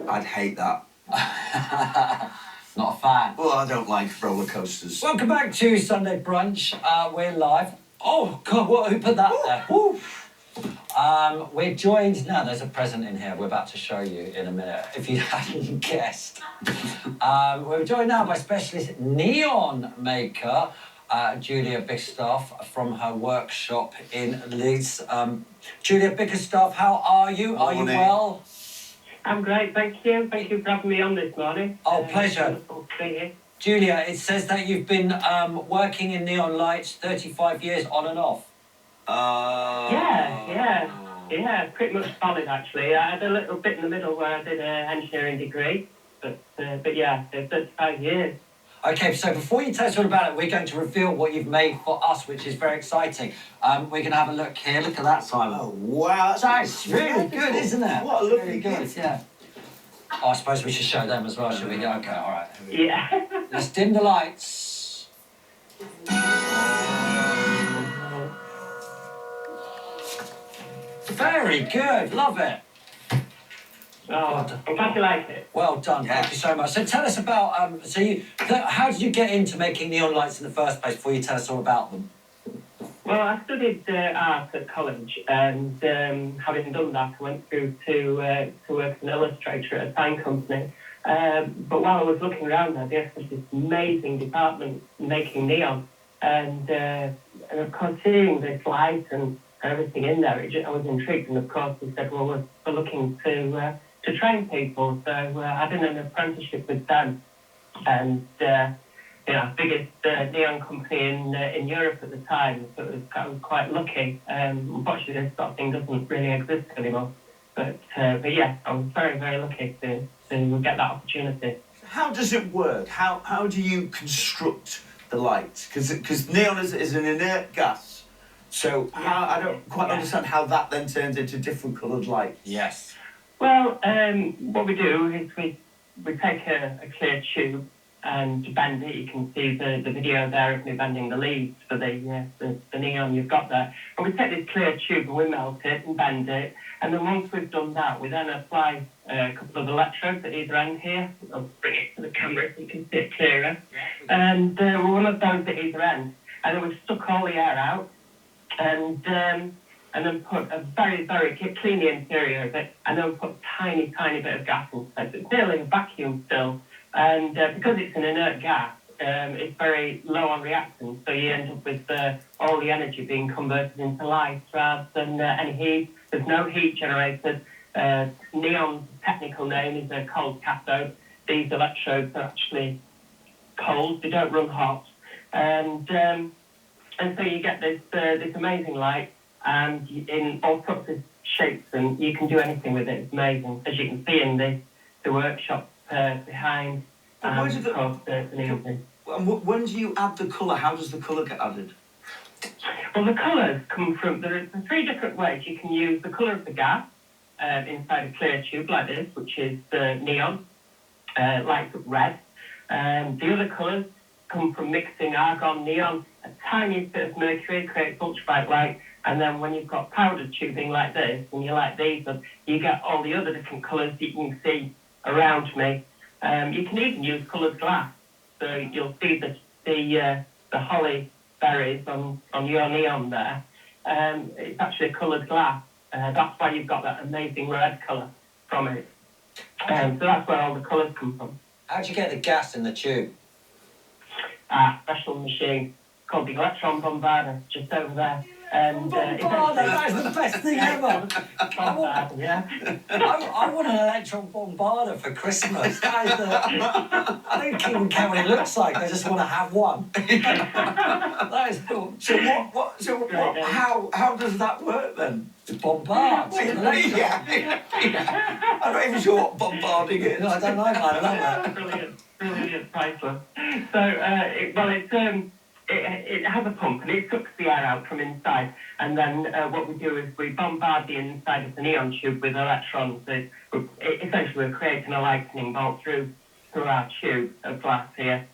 I'd hate that. Not a fan. Well, I don't like roller coasters. Welcome back to Sunday Brunch. We're live. Oh, God, who put that there? Woo. We're joined now. There's a present in here we're about to show you in a minute, if you hadn't guessed. We're joined now by specialist neon maker, Julia Bickerstaff, from her workshop in Leeds. Julia Bickerstaff, how are you? Are you well? I'm great, thank you. Thank you for having me on this morning. Oh, pleasure. Wonderful to be here. Julia, it says that you've been working in neon lights 35 years on and off. Yeah, pretty much solid actually. I had a little bit in the middle where I did an engineering degree, but yeah, 35 years. Okay, so before you tell us all about it, we're going to reveal what you've made for us, which is very exciting. We're going to have a look here. Look at that, Simon. Oh, wow. That's really good, isn't it? What a lovely really good, gift. yeah. Oh, I suppose we should show them as well, should we? Yeah, okay, all right. Yeah. Let's dim the lights. Very good, love it. Oh, I'm glad you like it. Well done, thank you so much. So tell us about, how did you get into making neon lights in the first place before you tell us all about them? Well, I studied art at college, and having done that, I went through to work as an illustrator at a sign company. But while I was looking around there, they had this amazing department making neon, and of course, seeing this light and everything in there, I was intrigued. And of course, they said, well, we're looking to train people. So I did an apprenticeship with them, and biggest neon company in Europe at the time. So I was quite lucky. Unfortunately, this sort of thing doesn't really exist anymore. But yeah, I was very, very lucky to get that opportunity. How does it work? How do you construct the light? Because neon is an inert gas. So I don't quite understand how that then turns into different coloured lights. Yes. Well, what we do is we take a clear tube and bend it. You can see the video there of me bending the leads for the neon you've got there. And we take this clear tube and we melt it and bend it. And then once we've done that, we then apply a couple of electrodes at either end here. I'll bring it to the camera so you can see it clearer. And one of those at either end. And then we've stuck all the air out. And then put a very, very clean the interior of it, and then put a tiny, tiny bit of gas inside. So it's nearly a vacuum still. And because it's an inert gas, it's very low on reactants, so you end up with all the energy being converted into light rather than any heat. There's no heat generated. Neon's technical name is a cold cathode. These electrodes are actually cold, they don't run hot. And so you get this amazing light, and in all sorts of shapes, and you can do anything with it. It's amazing, as you can see in the workshop behind. The neon thing. When do you add the colour? How does the colour get added? Well, the colours come from, there are 3 different ways. You can use the colour of the gas inside a clear tube like this, which is neon, lights up red. The other colours come from mixing argon, neon, a tiny bit of mercury, creates ultraviolet light, and then when you've got powdered tubing like this, and you light these up, you get all the other different colours that you can see around me. You can even use coloured glass, so you'll see the holly berries on your neon there. It's actually a coloured glass. That's why you've got that amazing red colour from it. So that's where all the colours come from. How'd you get the gas in the tube? A special machine called the electron bombarder, just over there. And Bombarder, that is the best thing ever. Bombarder, yeah. I want an electron bombarder for Christmas. That is I don't even care what it looks like. I just want to have one. That is cool. How does that work then? Bombard. I'm not even sure what bombarding is. No, I don't know, man. I love it. Brilliant, priceless. So, it has a pump and it sucks the air out from inside. And then what we do is we bombard the inside of the neon tube with electrons. Essentially, we're creating a lightning bolt through our tube of glass here.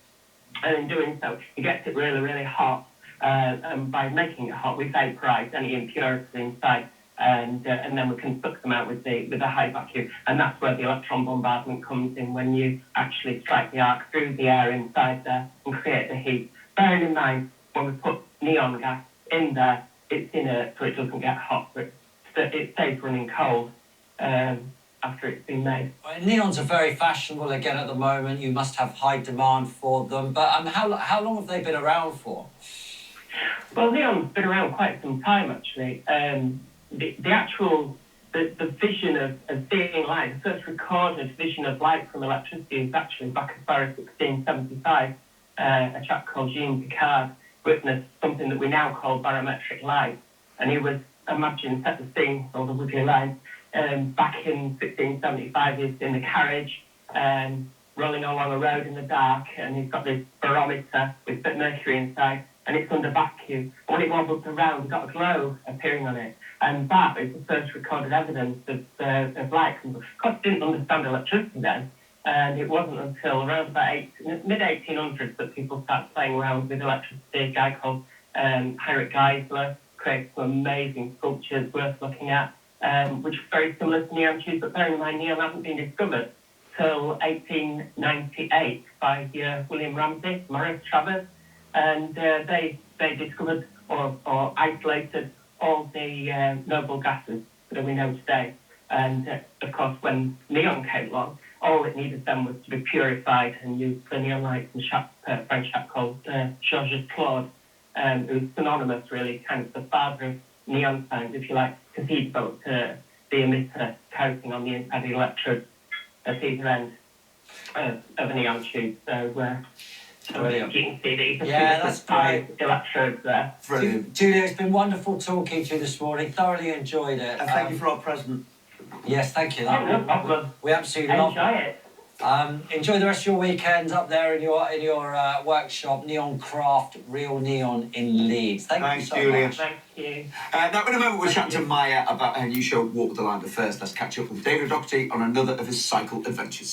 And in doing so, it gets it really, really hot. And by making it hot, we vaporize any impurities inside. and then we can suck them out with the high vacuum, and that's where the electron bombardment comes in, when you actually strike the arc through the air inside there and create the heat. Bearing in mind, when we put neon gas in there, it's inert, so it doesn't get hot, but it stays running cold after it's been made. Well, neons are very fashionable again at the moment. You must have high demand for them. But how long have they been around for? Well, neon's been around quite some time, actually. The actual vision of seeing light, the first recorded vision of light from electricity is actually back as far as 1675. A chap called Jean Picard witnessed something that we now call barometric light, and he was, imagine, set the scene, all the wiggly lines. Back in 1675, he's in the carriage, rolling along a road in the dark, and he's got this barometer with a bit of mercury inside, and it's under vacuum. And when it wobbles around, he's got a glow appearing on it. And that is the first recorded evidence of light. And of course, didn't understand electricity then, and it wasn't until around about mid-1800s that people started playing around with electricity. A guy called Heinrich Geissler created some amazing sculptures worth looking at, which are very similar to neon tubes, but bearing in mind, neon hasn't been discovered till 1898 by William Ramsay, Maurice Travers, and they discovered or isolated all the noble gases that we know today. And of course, when neon came along, all it needed then was to be purified and used the neon lights and French chap called Georges Claude, who's synonymous, really, kind of the father of neon science, if you like, because he developed the emitter coating on the inside of the electrodes at either end of a neon tube. So Brilliant. you can see these That's great. electrodes there. Brilliant. Julia, it's been wonderful talking to you this morning. Thoroughly enjoyed it. And thank you for our present. Yes, thank you. No problem. We absolutely love Enjoy it. Enjoy the rest of your weekend up there in your workshop, Neon Craft Real Neon in Leeds. Thank Thanks, you so Julia. much. Thank you. Now, in a moment, we're Thank chatting to you. Maya about her new show, Walk the Line. But first, let's catch up with David Doherty on another of his cycle adventures.